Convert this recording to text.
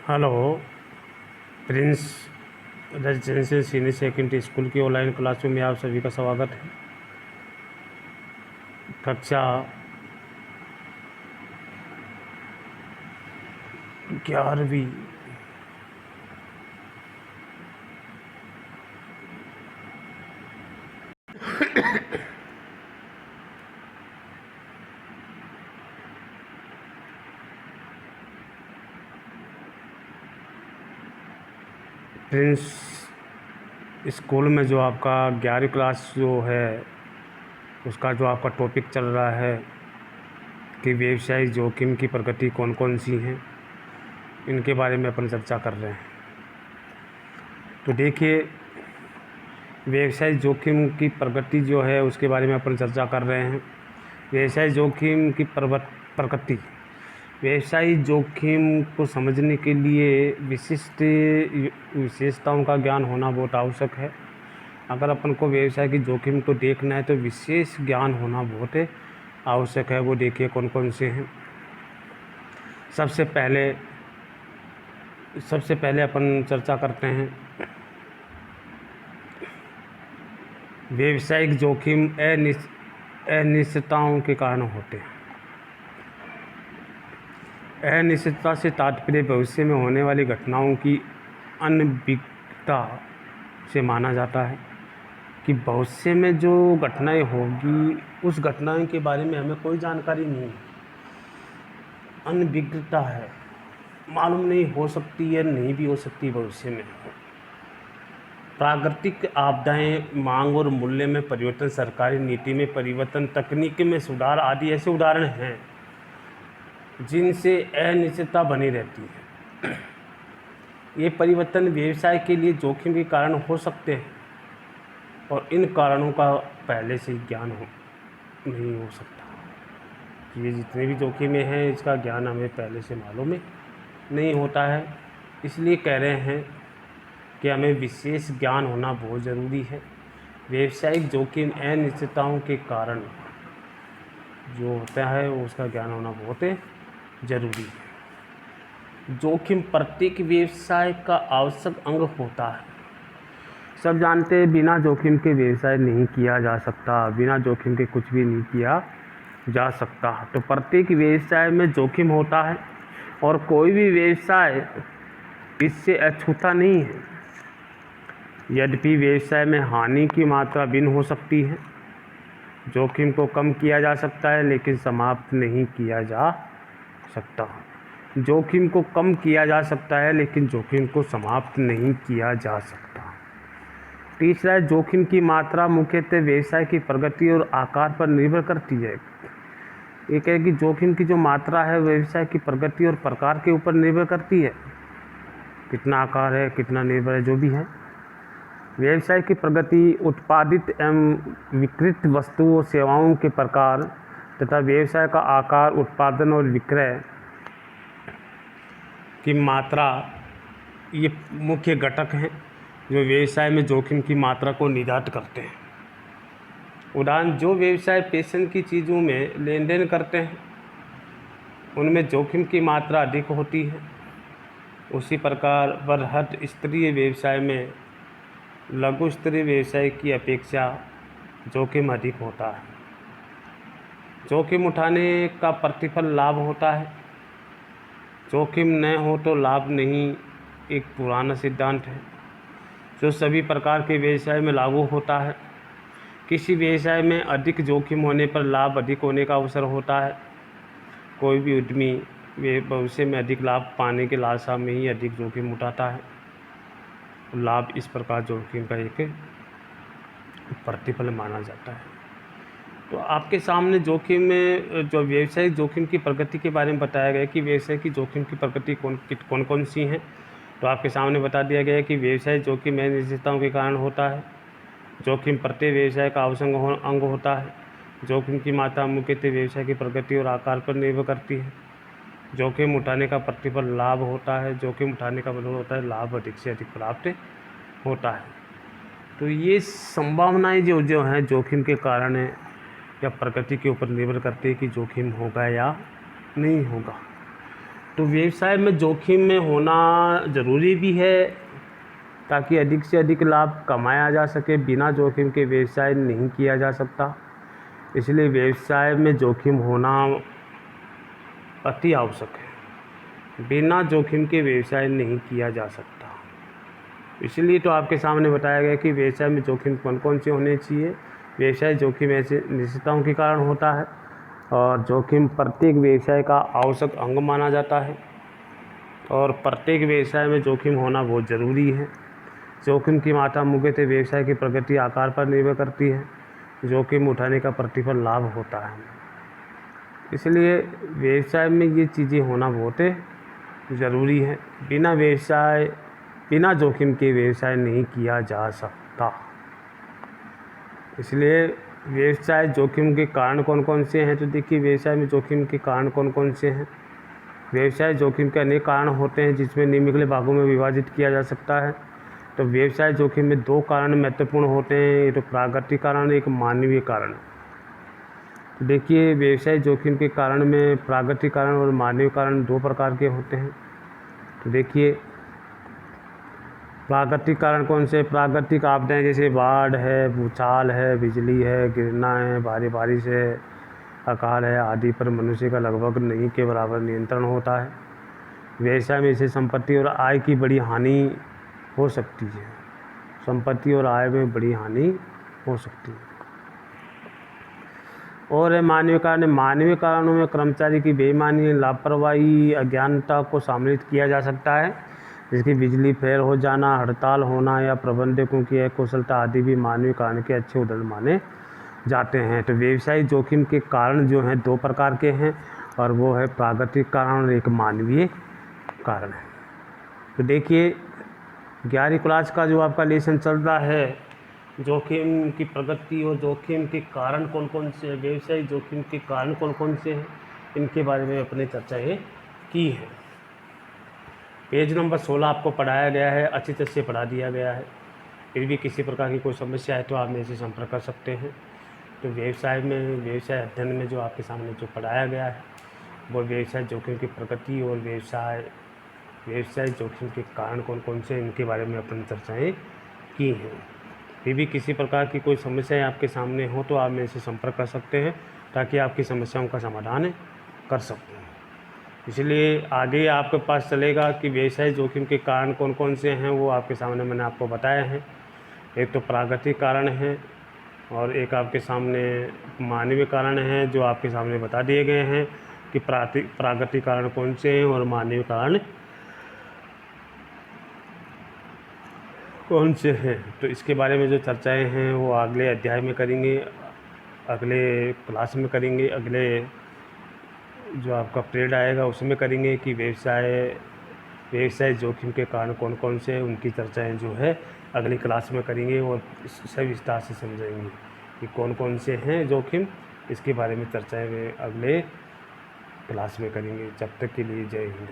Hello. Prince residential senior secondary school की online क्लासों में आप सभी का स्वागत है। कक्षा 11वीं प्रिंस स्कूल में जो आपका 11वीं क्लास जो है उसका जो आपका टॉपिक चल रहा है कि व्यवसायिक जोखिम की प्रगति कौन कौन सी हैं, इनके बारे में अपन चर्चा कर रहे हैं। तो देखिए, व्यवसायिक जोखिम की प्रगति जो है उसके बारे में अपन चर्चा कर रहे हैं। व्यवसायिक जोखिम की प्रगति, व्यवसायिक जोखिम को समझने के लिए विशेषताओं का ज्ञान होना बहुत आवश्यक है। अगर अपन को व्यवसाय की जोखिम को देखना है तो विशेष ज्ञान होना बहुत आवश्यक है। वो देखिए कौन कौन से हैं। सबसे पहले अपन चर्चा करते हैं व्यवसायिक जोखिम अनिश्चितताओं के कारण होते हैं। अनिश्चितता से तात्पर्य भविष्य में होने वाली घटनाओं की अनभिज्ञता से माना जाता है कि भविष्य में जो घटनाएं होगी उस घटनाओं के बारे में हमें कोई जानकारी नहीं है, अनभिज्ञता है, मालूम नहीं, हो सकती है, नहीं भी हो सकती भविष्य में। प्राकृतिक आपदाएं, मांग और मूल्य में परिवर्तन, सरकारी नीति में परिवर्तन, तकनीक में सुधार आदि ऐसे उदाहरण हैं जिनसे अनिश्चितता बनी रहती है। ये परिवर्तन व्यवसाय के लिए जोखिम के कारण हो सकते हैं और इन कारणों का पहले से ज्ञान नहीं हो सकता। ये जितने भी जोखिमें हैं इसका ज्ञान हमें पहले से मालूम नहीं होता है। इसलिए कह रहे हैं कि हमें विशेष ज्ञान होना बहुत ज़रूरी है। व्यावसायिक जोखिम अनिश्चितताओं के कारण जो होता है उसका ज्ञान होना बहुत ज़रूरी है। जोखिम प्रत्येक व्यवसाय का आवश्यक अंग होता है। सब जानते हैं बिना जोखिम के व्यवसाय नहीं किया जा सकता, बिना जोखिम के कुछ भी नहीं किया जा सकता। तो प्रत्येक व्यवसाय में जोखिम होता है और कोई भी व्यवसाय इससे अछूता नहीं है। यद्यपि व्यवसाय में हानि की मात्रा भिन्न हो सकती है। जोखिम को कम किया जा सकता है लेकिन समाप्त नहीं किया जा सकता। जोखिम को कम किया जा सकता है लेकिन जोखिम को समाप्त नहीं किया जा सकता। तीसरा है, जोखिम की मात्रा मुख्यतः व्यवसाय की प्रगति और आकार पर निर्भर करती है। एक है कि जोखिम की जो मात्रा है व्यवसाय की प्रगति और प्रकार के ऊपर निर्भर करती है। कितना आकार है, कितना निर्भर है, जो भी है। व्यवसाय की प्रगति उत्पादित एवं विक्रित वस्तुओं और सेवाओं के प्रकार तथा व्यवसाय का आकार, उत्पादन और विक्रय की मात्रा, ये मुख्य घटक हैं जो व्यवसाय में जोखिम की मात्रा को निर्धारित करते हैं। उदाहरण, जो व्यवसाय पैशन की चीज़ों में लेन देन करते हैं उनमें जोखिम की मात्रा अधिक होती है। उसी प्रकार बृहद स्तरीय व्यवसाय में लघु स्तरीय व्यवसाय की अपेक्षा जोखिम अधिक होता है। जोखिम उठाने का प्रतिफल लाभ होता है। जोखिम न हो तो लाभ नहीं, एक पुराना सिद्धांत है जो सभी प्रकार के व्यवसाय में लागू होता है। किसी व्यवसाय में अधिक जोखिम होने पर लाभ अधिक होने का अवसर होता है। कोई भी उद्यमी भविष्य में अधिक लाभ पाने की लालसा में ही अधिक जोखिम उठाता है। लाभ इस प्रकार जोखिम का एक प्रतिफल माना जाता है। तो आपके सामने जोखिम में जो व्यवसायिक जोखिम की प्रगति के बारे में बताया गया कि व्यवसाय की जोखिम की प्रगति कौन कौन सी हैं। तो आपके सामने बता दिया गया है कि व्यवसाय जोखिम अनिश्चितताओं के कारण होता है। जोखिम प्रत्येक व्यवसाय का आवश्यक अंग होता है। जोखिम की मात्रा मुख्यतः व्यवसाय की प्रगति और आकार पर निर्भर करती है। जोखिम उठाने का प्रतिफल लाभ होता है। जोखिम उठाने का मतलब होता है लाभ अधिक से अधिक प्राप्त होता है। तो ये संभावनाएं जो हैं जोखिम के कारण या प्रकृति के ऊपर निर्भर करती है कि जोखिम होगा या नहीं होगा। तो व्यवसाय में जोखिम में होना ज़रूरी भी है ताकि अधिक से अधिक लाभ कमाया जा सके। बिना जोखिम के व्यवसाय नहीं किया जा सकता, इसलिए व्यवसाय में जोखिम होना अति आवश्यक है। बिना जोखिम के व्यवसाय नहीं किया जा सकता, इसलिए तो आपके सामने बताया गया कि व्यवसाय में जोखिम कौन कौन से होने चाहिए। व्यवसाय जोखिम ऐसे निश्चितताओं के कारण होता है और जोखिम प्रत्येक व्यवसाय का आवश्यक अंग माना जाता है और प्रत्येक व्यवसाय में जोखिम होना बहुत ज़रूरी है। जोखिम की मात्रा मुख्यतः व्यवसाय की प्रगति आकार पर निर्भर करती है। जोखिम उठाने का प्रतिफल लाभ होता है, इसलिए व्यवसाय में ये चीज़ें होना बहुत ज़रूरी है। बिना जोखिम के व्यवसाय नहीं किया जा सकता। इसलिए व्यवसाय जोखिम के कारण कौन कौन से हैं, तो देखिए व्यवसाय में जोखिम के कारण कौन कौन से हैं। व्यवसाय जोखिम के अनेक कारण होते हैं जिसमें निम्नलिखित भागों में विभाजित किया जा सकता है। तो व्यवसाय जोखिम में 2 कारण महत्वपूर्ण होते हैं, एक तो प्राकृतिक कारण, एक मानवीय कारण। तो देखिए व्यवसाय जोखिम के कारण में प्राकृतिक कारण और मानवीय कारण 2 प्रकार के होते हैं। तो देखिए प्राकृतिक कारण कौन से, प्राकृतिक आपदाएं जैसे बाढ़ है, भूचाल है, बिजली है, गिरना है, भारी बारिश है, अकाल है आदि पर मनुष्य का लगभग नहीं के बराबर नियंत्रण होता है। व्यवसाय में इसे संपत्ति और आय की बड़ी हानि हो सकती है। संपत्ति और आय में बड़ी हानि हो सकती है। और मानवीय कारण, मानवीय कारणों में कर्मचारी की बेईमानी, लापरवाही, अज्ञानता को सम्मिलित किया जा सकता है, जिसकी बिजली फेल हो जाना, हड़ताल होना या प्रबंधकों की अकुशलता आदि भी मानवीय कारण के अच्छे उदाहरण माने जाते हैं। तो व्यवसायिक जोखिम के कारण जो हैं 2 प्रकार के हैं और वो है प्राकृतिक कारण और एक मानवीय कारण है। तो देखिए 11वीं क्लास का जो आपका लेसन चल रहा है, जोखिम की प्रगति और जोखिम के कारण कौन कौन से हैं, व्यवसायिक जोखिम के कारण कौन कौन से हैं, इनके बारे में अपने चर्चाएँ की हैं। पेज नंबर 16 आपको पढ़ाया गया है, अच्छी तरह से पढ़ा दिया गया है। फिर भी किसी प्रकार की कोई समस्या है तो आप मेरे से संपर्क कर सकते हैं। तो व्यवसाय अध्ययन में जो आपके सामने जो पढ़ाया गया है वो व्यवसाय जोखिम की प्रगति और व्यवसाय जोखिम के कारण कौन कौन से, इनके बारे में अपनी चर्चाएँ की हैं। फिर भी किसी प्रकार की कोई समस्याएं आपके सामने हो तो आप मेरे से संपर्क कर सकते हैं ताकि आपकी समस्याओं का समाधान कर सकूं। इसलिए आगे आपके पास चलेगा कि व्यवसाय जोखिम के कारण कौन कौन से हैं, वो आपके सामने मैंने आपको बताए हैं। एक तो प्राकृतिक कारण है और एक आपके सामने मानवीय कारण हैं जो आपके सामने बता दिए गए हैं कि प्राकृतिक कारण कौन से हैं और मानवीय कारण कौन से हैं। तो इसके बारे में जो चर्चाएं हैं वो अगले अध्याय में करेंगे, अगले क्लास में करेंगे, अगले जो आपका पीरियड आएगा उसमें करेंगे कि व्यवसाय जोखिम के कारण कौन कौन से हैं, उनकी चर्चाएं जो है अगली क्लास में करेंगे और सही विस्तार से समझेंगे कि कौन कौन से हैं जोखिम। इसके बारे में चर्चाएं अगले क्लास में करेंगे। जब तक के लिए जय हिंद।